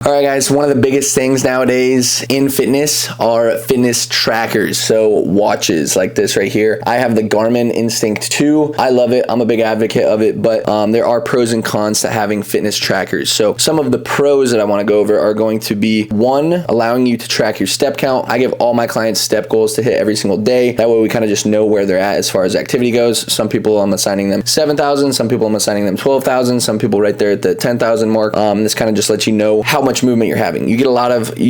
All right, guys, one of the biggest things nowadays in fitness are fitness trackers. So watches like this right here. I have the Garmin Instinct 2. I love it. I'm a big advocate of it, but there are pros and cons to having fitness trackers. So some of the pros that I want to go over are going to be, one, allowing you to track your step count. I give all my clients step goals to hit every single day. That way we kind of just know where they're at as far as activity goes. Some people I'm assigning them 7,000. Some people I'm assigning them 12,000. Some people right there at the 10,000 mark. This kind of just lets you know how much movement you're having. You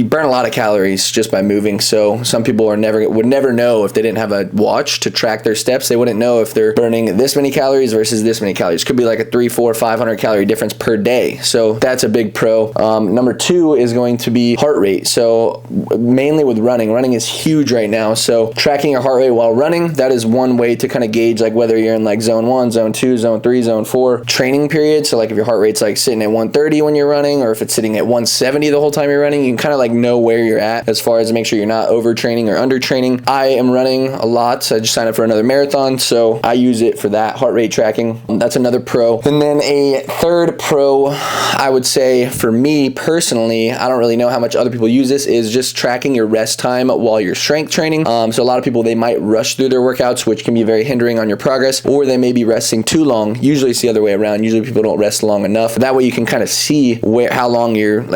burn a lot of calories just by moving. So some people would never know if they didn't have a watch to track their steps. They wouldn't know if they're burning this many calories versus this many calories. Could be like a 300, 400, 500 calorie difference per day. So that's a big pro. Number two is going to be heart rate. So mainly with running is huge right now. So tracking your heart rate while running, that is one way to kind of gauge like whether you're in like zone 1, zone 2, zone 3, zone 4 training period. So like if your heart rate's like sitting at 130 when you're running, or if it's sitting at 170 the whole time you're running, you can kind of like know where you're at as far as to make sure you're not overtraining or undertraining. I am running a lot, so I just signed up for another marathon, so I use it for that heart rate tracking. That's another pro. And then a third pro, I would say for me personally, I don't really know how much other people use this, is just tracking your rest time while you're strength training. So a lot of people, they might rush through their workouts, which can be very hindering on your progress, or they may be resting too long. Usually it's the other way around. Usually people don't rest long enough. That way you can kind of see how long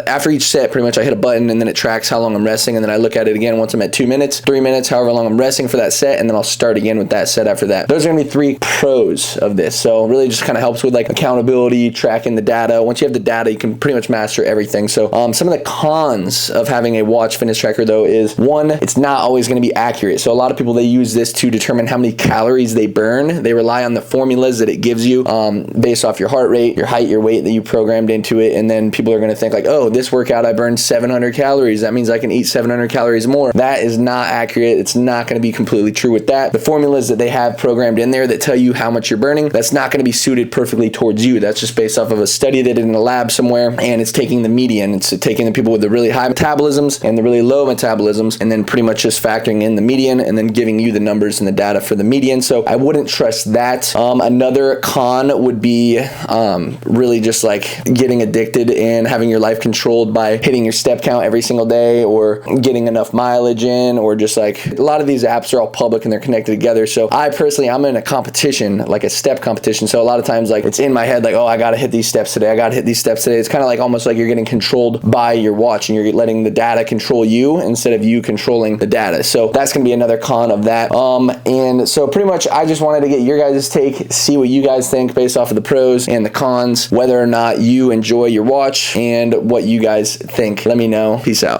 after each set, pretty much I hit a button and then it tracks how long I'm resting, and then I look at it again once I'm at 2 minutes, 3 minutes, however long I'm resting for that set, and then I'll start again with that set after that. Those are gonna be 3 pros of this. So it really just kind of helps with like accountability, tracking the data. Once you have the data, you can pretty much master everything. So some of the cons of having a watch fitness tracker though is, one, it's not always gonna be accurate. So a lot of people, they use this to determine how many calories they burn. They rely on the formulas that it gives you based off your heart rate, your height, your weight that you programmed into it, and then people are gonna think like, oh, this workout I burned 700 calories. That means I can eat 700 calories more. That is not accurate. It's not going to be completely true with that. The formulas that they have programmed in there that tell you how much you're burning, that's not going to be suited perfectly towards you. That's just based off of a study they did in a lab somewhere, and it's taking the median. It's taking the people with the really high metabolisms and the really low metabolisms, and then pretty much just factoring in the median and then giving you the numbers and the data for the median. So I wouldn't trust that. Another con would be really just like getting addicted and having your life controlled by hitting your step count every single day, or getting enough mileage in, or just like a lot of these apps are all public and they're connected together. So I personally, I'm in a competition, like a step competition. So a lot of times like it's in my head like, oh, I gotta hit these steps today. I gotta hit these steps today. It's kind of like almost like you're getting controlled by your watch and you're letting the data control you instead of you controlling the data. So that's gonna be another con of that. And so pretty much I just wanted to get your guys' take, see what you guys think based off of the pros and the cons, whether or not you enjoy your watch and what you guys think. Let me know. Peace out.